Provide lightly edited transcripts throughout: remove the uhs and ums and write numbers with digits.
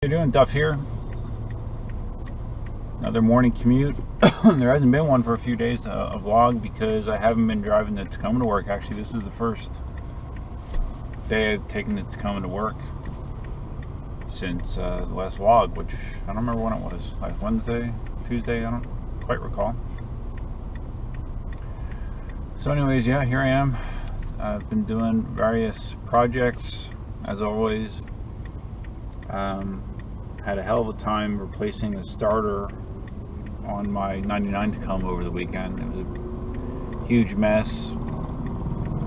How you doing? Duff here. Another morning commute. There hasn't been one for a few days, a vlog, because I haven't been driving the Tacoma to work. Actually, this is the first day I've taken the Tacoma to work since the last vlog, which I don't remember when it was. Like Wednesday, Tuesday, I don't quite recall. So anyways, yeah, here I am. I've been doing various projects, as always. Had a hell of a time replacing the starter on my 99 Tacoma over the weekend. It was a huge mess,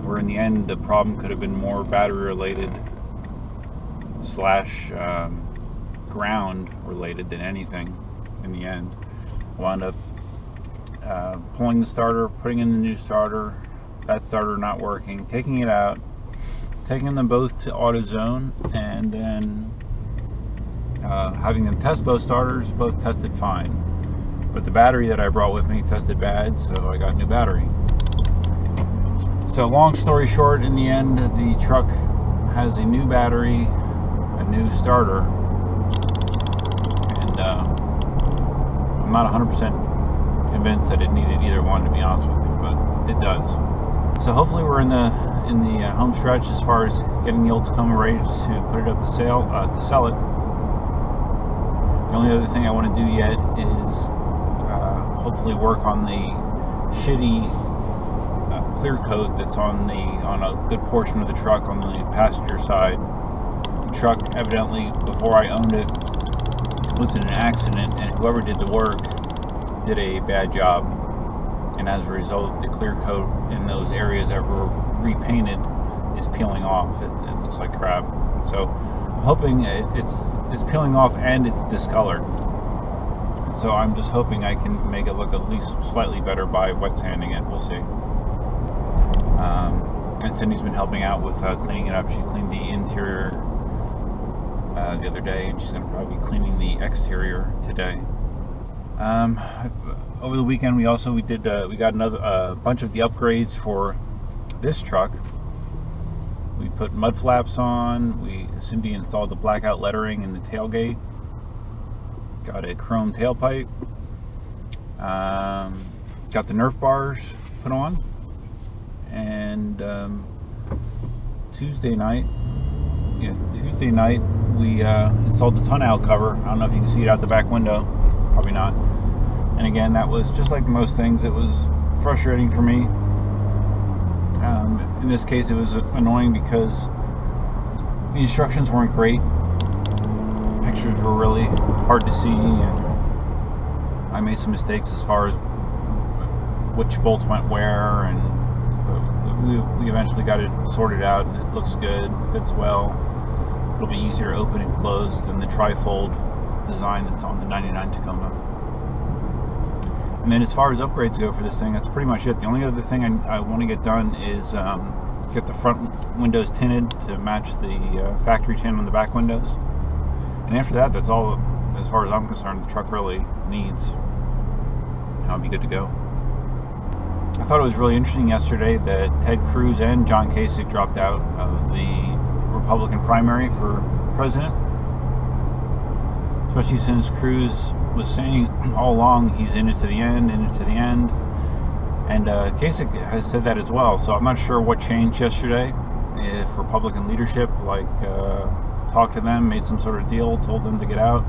where in the end the problem could have been more battery related slash ground related than anything. In the end, I wound up pulling the starter, putting in the new starter, that starter not working, taking it out, taking them both to AutoZone, and then having them test both starters. Both tested fine, but the battery that I brought with me tested bad, so I got a new battery. So long story short, in the end, the truck has a new battery, a new starter, and I'm not 100% convinced that it needed either one, to be honest with you, but it does. So hopefully we're in the home stretch as far as getting the old Tacoma ready to put it up to sell it. The only other thing I want to do yet is hopefully work on the shitty clear coat that's on a good portion of the truck on the passenger side. The truck, evidently, before I owned it, was in an accident, and whoever did the work did a bad job. And as a result, the clear coat in those areas that were repainted is peeling off. It looks like crap. So I'm hoping it's peeling off and it's discolored. So I'm just hoping I can make it look at least slightly better by wet sanding it. We'll see. And Cindy's been helping out with cleaning it up. She cleaned the interior the other day, and she's going to probably be cleaning the exterior today. Over the weekend, we got another bunch of the upgrades for this truck. We put mud flaps on. Cindy installed the blackout lettering in the tailgate. Got a chrome tailpipe. Got the Nerf bars put on. And Tuesday night, we installed the tonneau cover. I don't know if you can see it out the back window. Probably not. And again, that was just like most things. It was frustrating for me. In this case, it was annoying because the instructions weren't great. Pictures were really hard to see, and I made some mistakes as far as which bolts went where, and we eventually got it sorted out, and it looks good, fits well. It'll be easier to open and close than the trifold design that's on the 99 Tacoma. And then as far as upgrades go for this thing, that's pretty much it. The only other thing I want to get done is get the front windows tinted to match the factory tint on the back windows. And after that, that's all, as far as I'm concerned, the truck really needs. I'll be good to go. I thought it was really interesting yesterday that Ted Cruz and John Kasich dropped out of the Republican primary for president. Especially since Cruz was saying all along he's in it to the end, and Kasich has said that as well. So I'm not sure what changed yesterday. If Republican leadership talked to them, made some sort of deal, told them to get out,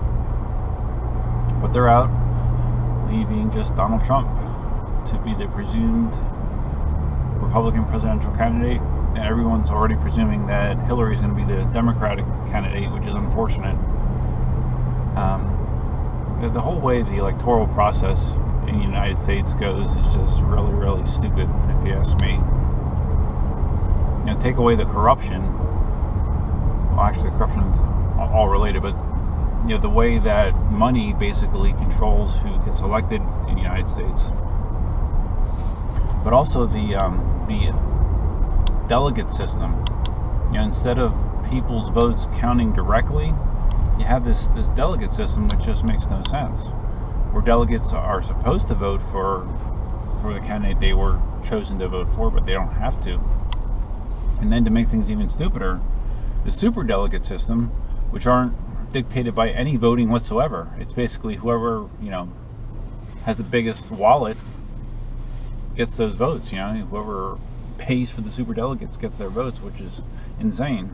but they're out, leaving just Donald Trump to be the presumed Republican presidential candidate. And everyone's already presuming that Hillary's going to be the Democratic candidate, which is unfortunate. The whole way the electoral process in the United States goes is just really, really stupid, if you ask me. You know, take away the corruption. Well, actually, the corruption's all related, but you know, the way that money basically controls who gets elected in the United States. But also the delegate system. You know, instead of people's votes counting directly, you have this delegate system, which just makes no sense. Where delegates are supposed to vote for the candidate they were chosen to vote for, but they don't have to. And then to make things even stupider, the super delegate system, which aren't not dictated by any voting whatsoever. It's basically whoever, has the biggest wallet gets those votes. Whoever pays for the superdelegates gets their votes, which is insane.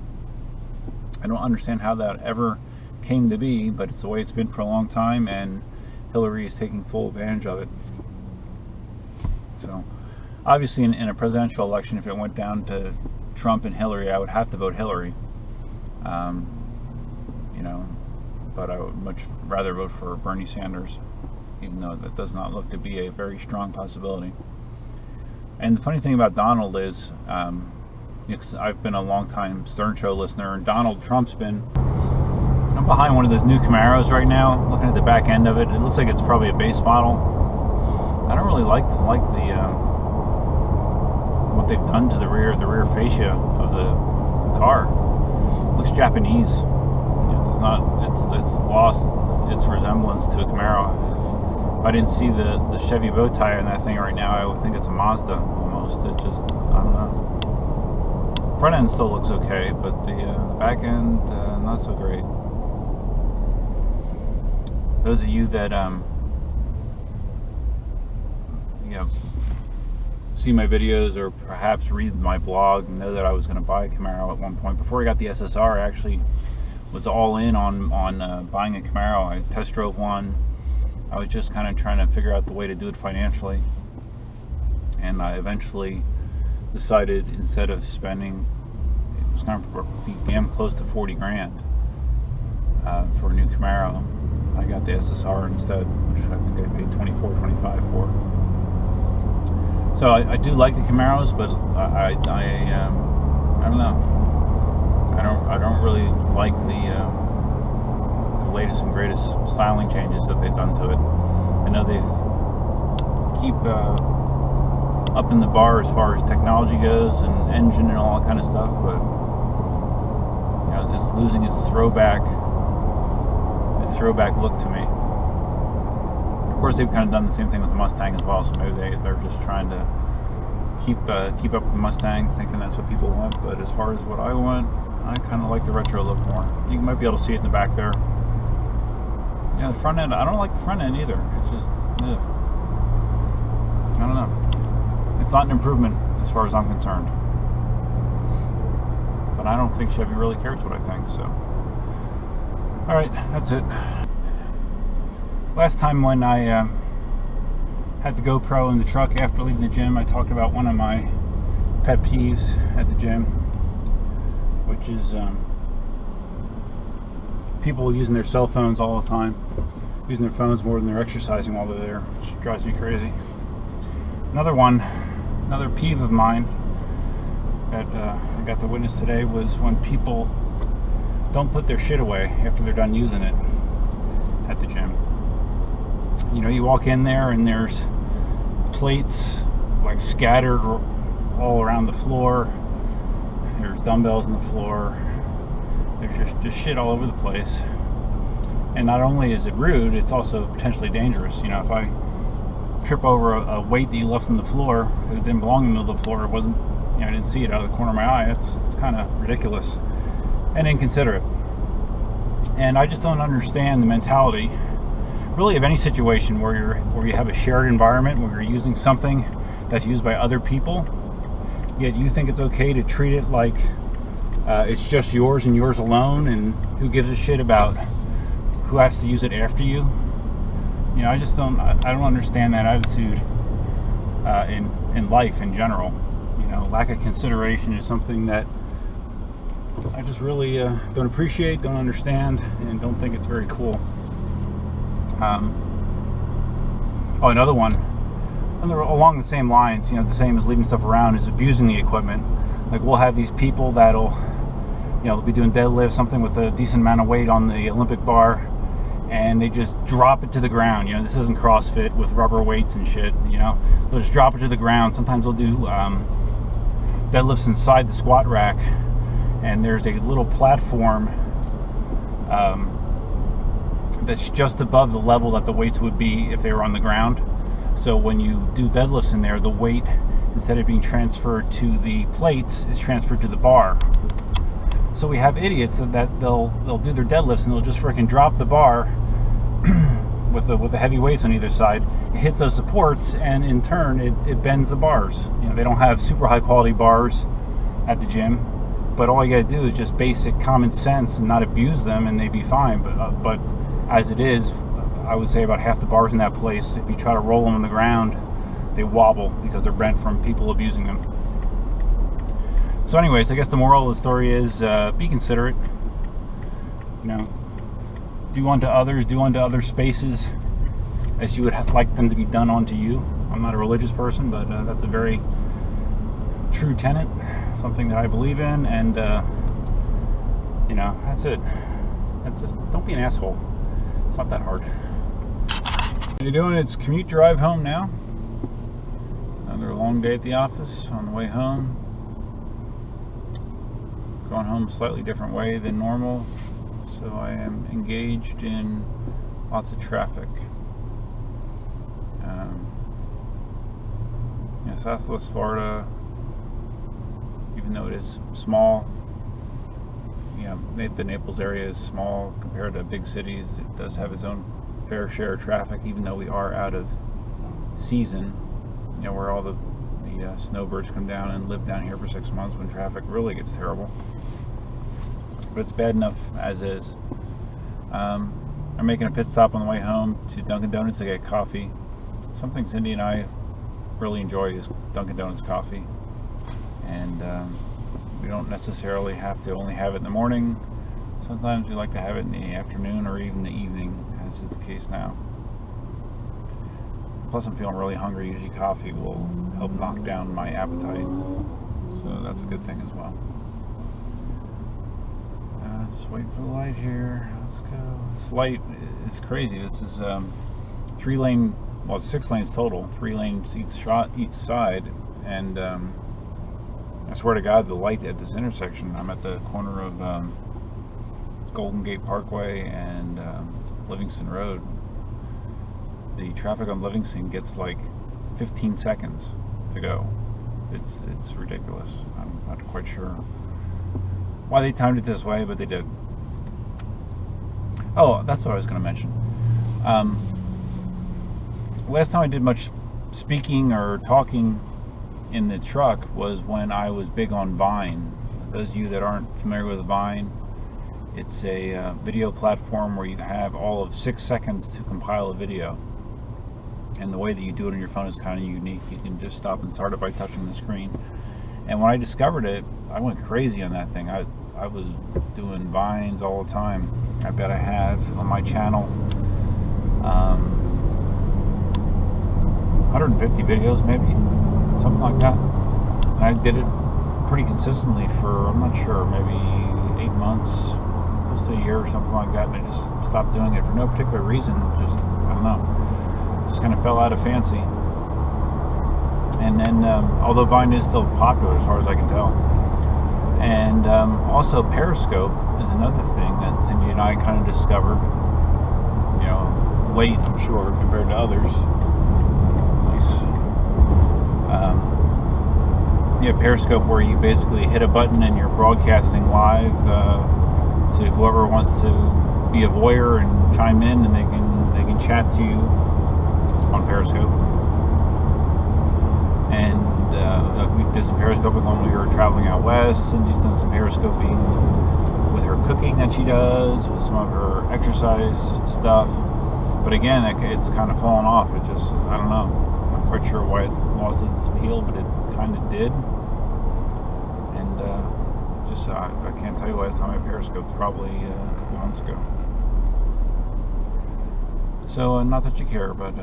I don't understand how that ever came to be, but it's the way it's been for a long time, and Hillary is taking full advantage of it. So obviously in a presidential election, if it went down to Trump and Hillary, I would have to vote Hillary. But I would much rather vote for Bernie Sanders, even though that does not look to be a very strong possibility. And the funny thing about Donald is, because I've been a long-time Stern Show listener, and Donald Trump's been behind one of those new Camaros right now, looking at the back end of it. It looks like it's probably a base model. I don't really like the what they've done to the rear fascia of the car. It looks Japanese. It's not. It's lost its resemblance to a Camaro. If I didn't see the Chevy bow tie on that thing right now, I would think it's a Mazda almost. It just, I don't know. Front end still looks okay, but the back end not so great. Those of you that see my videos or perhaps read my blog know that I was going to buy a Camaro at one point. Before I got the SSR, I actually was all in on buying a Camaro. I test drove one. I was just kind of trying to figure out the way to do it financially, and I eventually decided, instead of spending, it was going to be damn close to 40 grand for a new Camaro, I got the SSR instead, which I think I paid 24, 25 for. So I do like the Camaros, but I don't know. I don't really like the latest and greatest styling changes that they've done to it. I know they keep up in the bar as far as technology goes and engine and all that kind of stuff, but it's losing its throwback look to me. Of course, they've kind of done the same thing with the Mustang as well, so maybe they're just trying to keep up with the Mustang, thinking that's what people want. But as far as what I want, I kind of like the retro look more. You might be able to see it in the back there. The front end, I don't like the front end either. It's just, ugh. I don't know. It's not an improvement as far as I'm concerned. But I don't think Chevy really cares what I think, so. Alright, that's it. Last time when I had the GoPro in the truck after leaving the gym, I talked about one of my pet peeves at the gym, which is people using their cell phones all the time, using their phones more than they're exercising while they're there, which drives me crazy. Another peeve of mine that I got to witness today was when people don't put their shit away after they're done using it at the gym. You walk in there and there's plates like scattered all around the floor. There's dumbbells on the floor. There's just shit all over the place. And not only is it rude, it's also potentially dangerous. If I trip over a weight that you left on the floor, it didn't belong in the middle of the floor. It wasn't, I didn't see it out of the corner of my eye. It's kind of ridiculous and inconsiderate. And I just don't understand the mentality, really, of any situation where you have a shared environment, where you're using something that's used by other people, yet you think it's okay to treat it like it's just yours and yours alone, and who gives a shit about who has to use it after you. I just don't understand that attitude in life in general. Lack of consideration is something that I just really don't appreciate, don't understand, and don't think it's very cool. Another one, along the same lines, the same as leaving stuff around, is abusing the equipment. Like, we'll have these people that'll, they'll be doing deadlifts, something with a decent amount of weight on the Olympic bar, and they just drop it to the ground. This isn't CrossFit with rubber weights and shit. They'll just drop it to the ground. Sometimes they'll do deadlifts inside the squat rack, and there's a little platform that's just above the level that the weights would be if they were on the ground. So when you do deadlifts in there, the weight, instead of being transferred to the plates, is transferred to the bar. So we have idiots that they'll do their deadlifts and they'll just freaking drop the bar with the heavy weights on either side. It hits those supports, and in turn it bends the bars. You know, they don't have super high quality bars at the gym, but all you gotta do is just basic common sense and not abuse them, and they'd be fine. But as it is, I would say about half the bars in that place, if you try to roll them on the ground, they wobble because they're bent from people abusing them. So anyways, I guess the moral of the story is be considerate. You know, do unto others, do unto other spaces as you would like them to be done unto you. I'm not a religious person, but that's a very true tenet, something that I believe in, and you know, that's it. Just don't be an asshole. It's not that hard. What you're doing, it's commute drive home now. Another long day at the office. On the way home, going home a slightly different way than normal, so I am engaged in lots of traffic. Yeah, Southwest Florida, even though it is small, yeah, the Naples area is small compared to big cities. It does have its own fair share of traffic, even though we are out of season, you know, where all the snowbirds come down and live down here for 6 months when traffic really gets terrible. But it's bad enough as is. I'm making a pit stop on the way home to Dunkin Donuts to get coffee. Something Cindy and I really enjoy is Dunkin Donuts coffee, and we don't necessarily have to only have it in the morning. Sometimes we like to have it in the afternoon or even the evening, as is the case now. Plus, I'm feeling really hungry. Usually coffee will help knock down my appetite, so that's a good thing as well. Just waiting for the light here. Let's go. This light is crazy. This is 3-lane, well, 6 lanes total, 3 lanes each side, and I swear to God, the light at this intersection, I'm at the corner of Golden Gate Parkway and Livingston Road. The traffic on Livingston gets like 15 seconds to go. It's ridiculous. I'm not quite sure why they timed it this way, but they did. Oh, that's what I was going to mention. Last time I did much speaking or talking in the truck was when I was big on Vine. Those of you that aren't familiar with Vine, it's a video platform where you have all of 6 seconds to compile a video. And the way that you do it on your phone is kind of unique. You can just stop and start it by touching the screen. And when I discovered it, I went crazy on that thing. I was doing Vines all the time. I bet I have on my channel 150 videos maybe, something like that. And I did it pretty consistently for, I'm not sure, maybe 8 months, close to a year or something like that. And I just stopped doing it for no particular reason. Just, I don't know, just kind of fell out of fancy. And then, although Vine is still popular as far as I can tell. And also Periscope is another thing that Cindy and I kind of discovered, you know, late, I'm sure, compared to others. Nice. Yeah, Periscope, where you basically hit a button and you're broadcasting live to whoever wants to be a voyeur and chime in, and they can chat to you on Periscope. And we did some periscoping when we were traveling out west. Cindy's done some periscoping with her cooking that she does, with some of her exercise stuff. But again, it's kind of fallen off. It just, I don't know. I'm not quite sure why it lost its appeal, but it kind of did. And just, I can't tell you the last time I periscoped, probably a couple months ago. So, not that you care, but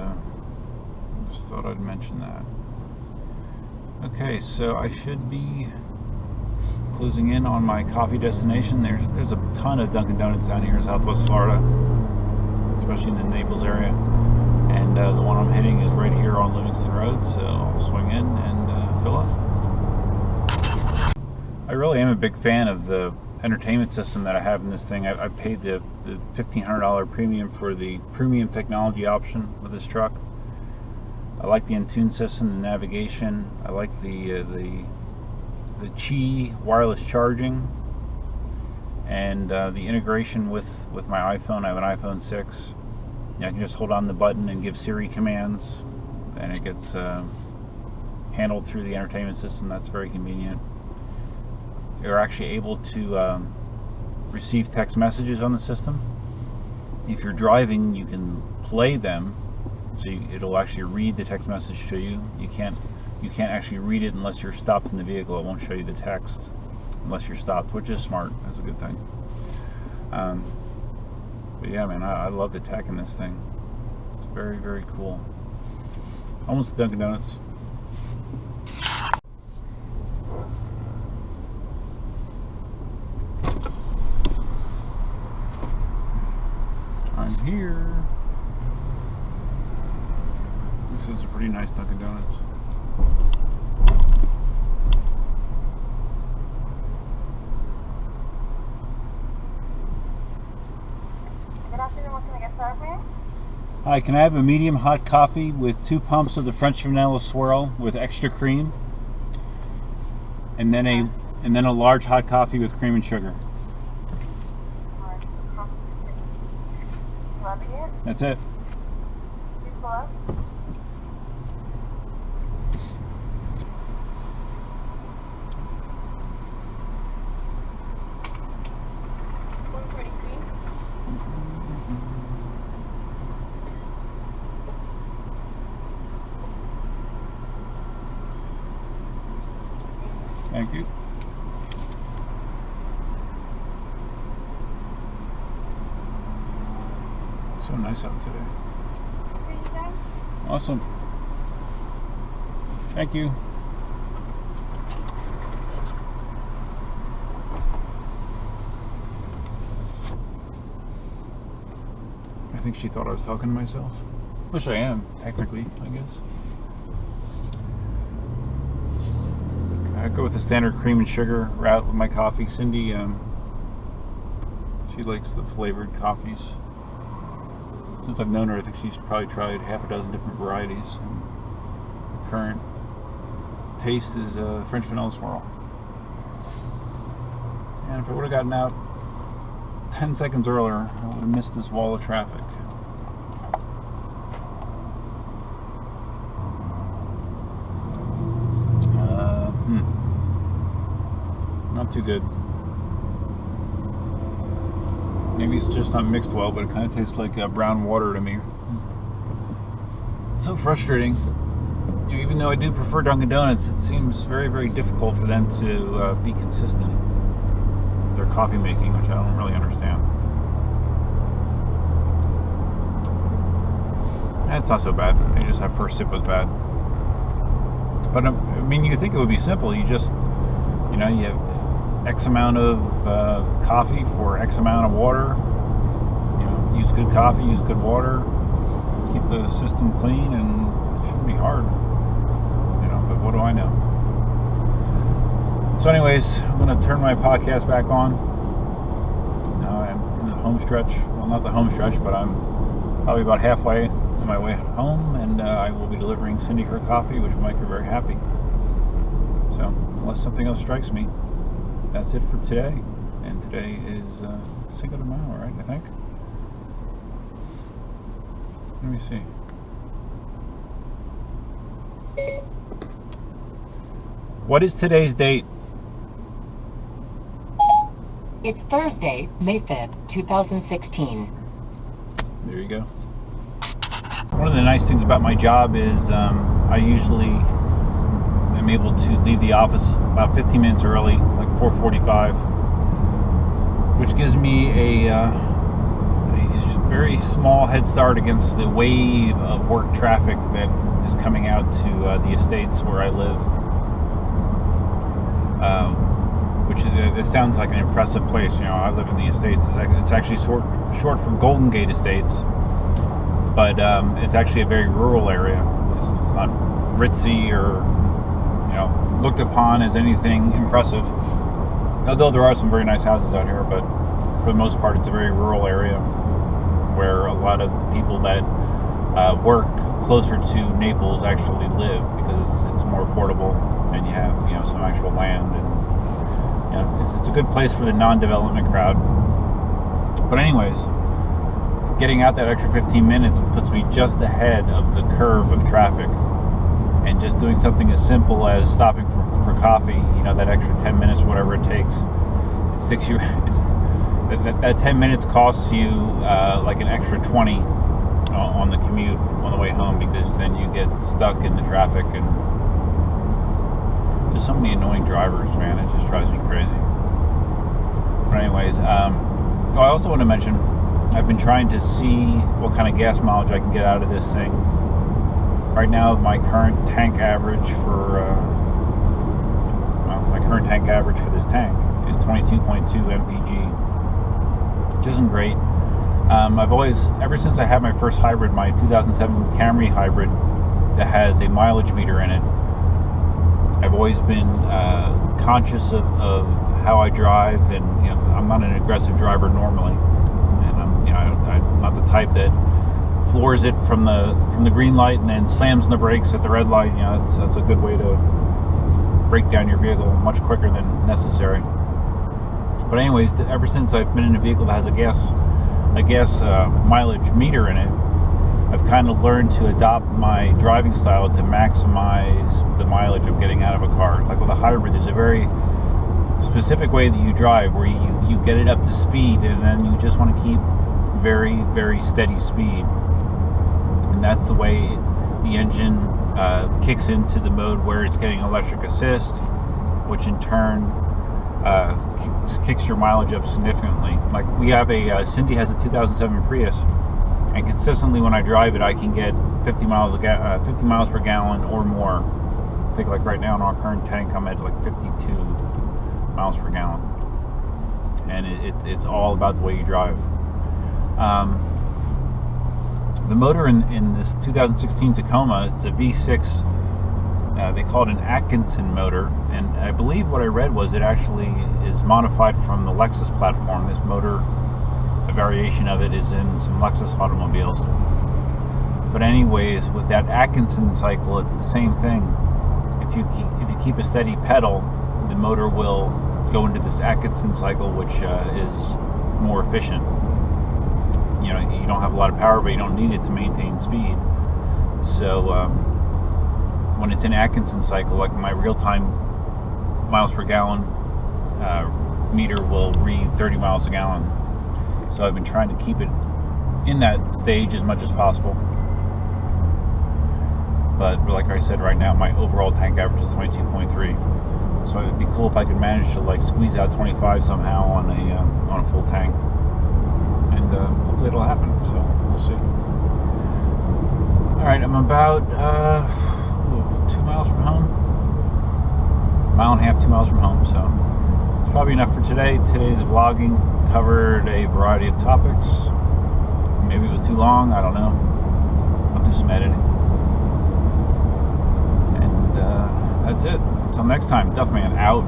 just thought I'd mention that. Okay, so I should be closing in on my coffee destination. There's a ton of Dunkin Donuts down here in Southwest Florida, especially in the Naples area. And the one I'm hitting is right here on Livingston Road, so I'll swing in and fill up. I really am a big fan of the entertainment system that I have in this thing. I paid the $1,500 premium for the premium technology option with this truck. I like the Intune system, the navigation. I like the Qi wireless charging. and the integration with my iPhone. I have an iPhone 6. I can just hold on the button and give Siri commands, and it gets handled through the entertainment system. That's very convenient. You're actually able to receive text messages on the system. If you're driving, you can play them, so it'll actually read the text message to you. You can't actually read it unless you're stopped in the vehicle. It won't show you the text unless you're stopped, which is smart. That's a good thing. But yeah, man, I love the tech in this thing. It's very, very cool. Almost Dunkin Donuts. I'm here. This is a pretty nice Dunkin Donuts. Good afternoon, what can I get started for you? Hi, can I have a medium hot coffee with 2 pumps of the French vanilla swirl with extra cream, and then a large hot coffee with cream and sugar? That's it. Thank you. It's so nice out today. Awesome. Thank you. I think she thought I was talking to myself. Which I am, technically, I guess. I go with the standard cream and sugar route with my coffee. Cindy, she likes the flavored coffees. Since I've known her, I think she's probably tried half a dozen different varieties. And the current taste is French vanilla swirl. And if I would have gotten out 10 seconds earlier, I would have missed this wall of traffic. Not too good. Maybe it's just not mixed well, but it kind of tastes like brown water to me. It's so frustrating. You know, even though I do prefer Dunkin' Donuts, it seems very, very difficult for them to be consistent with their coffee making, which I don't really understand. It's not so bad. They just have first sip was bad. But I mean, you think it would be simple. You just, you know, you have X amount of coffee for X amount of water. You know, use good coffee, use good water, keep the system clean, and it shouldn't be hard. You know, but what do I know? So anyways, I'm going to turn my podcast back on. Now I'm in the home stretch. Well, not the home stretch, but I'm probably about halfway on my way home, and I will be delivering Cindy her coffee, which will make her very happy. So, unless something else strikes me, that's it for today. And today is Cinco de Mayo, right? I think. Let me see. What is today's date? It's Thursday, May 5th, 2016. There you go. One of the nice things about my job is I usually am able to leave the office about 15 minutes early, like 4:45, which gives me a very small head start against the wave of work traffic that is coming out to the estates where I live. Which it sounds like an impressive place. You know, I live in the estates. It's actually short for Golden Gate Estates, but it's actually a very rural area. It's not ritzy or, you know, looked upon as anything impressive. Although there are some very nice houses out here, but for the most part, it's a very rural area where a lot of people that work closer to Naples actually live, because it's more affordable and you have, you know, some actual land and, it's a good place for the non-development crowd. But anyways, getting out that extra 15 minutes puts me just ahead of the curve of traffic. And just doing something as simple as stopping for coffee, that extra 10 minutes, whatever it takes, it sticks you. That 10 minutes costs you like an extra 20 on the commute on the way home, because then you get stuck in the traffic, and there's so many annoying drivers, man. It just drives me crazy. But anyways, I also want to mention, I've been trying to see what kind of gas mileage I can get out of this thing. Right now, my current tank average for this tank is 22.2 mpg, which isn't great. I've always, ever since I had my first hybrid, my 2007 Camry hybrid that has a mileage meter in it, I've always been conscious of how I drive, and I'm not an aggressive driver normally, and I'm not the type that floors it from the green light and then slams on the brakes at the red light. That's a good way to break down your vehicle much quicker than necessary. But anyways, ever since I've been in a vehicle that has a gas mileage meter in it, I've kind of learned to adopt my driving style to maximize the mileage I'm getting out of a car. Like with a hybrid, there's a very specific way that you drive where you get it up to speed, and then you just want to keep very, very steady speed. And that's the way the engine kicks into the mode where it's getting electric assist, which in turn kicks your mileage up significantly. Like we have Cindy has a 2007 Prius, and consistently when I drive it, I can get 50 miles per gallon or more. I think like right now in our current tank, I'm at like 52 miles per gallon, and it's all about the way you drive. The motor in this 2016 Tacoma, it's a V6. They call it an Atkinson motor, and I believe what I read was it actually is modified from the Lexus platform. This motor, a variation of it, is in some Lexus automobiles. But anyways, with that Atkinson cycle, it's the same thing. If you keep a steady pedal, the motor will go into this Atkinson cycle, which is more efficient. You don't have a lot of power, but you don't need it to maintain speed. So when it's an Atkinson cycle, like my real-time miles per gallon meter will read 30 miles a gallon. So I've been trying to keep it in that stage as much as possible. But like I said, right now my overall tank average is 22.3. So it'd be cool if I could manage to like squeeze out 25 somehow on a full tank. And hopefully it'll happen, so we'll see. Alright, I'm about 2 miles from home. Mile and a half, 2 miles from home, so it's probably enough for today. Today's vlogging covered a variety of topics. Maybe it was too long, I don't know. I'll do some editing. And that's it. Until next time, Duffman out.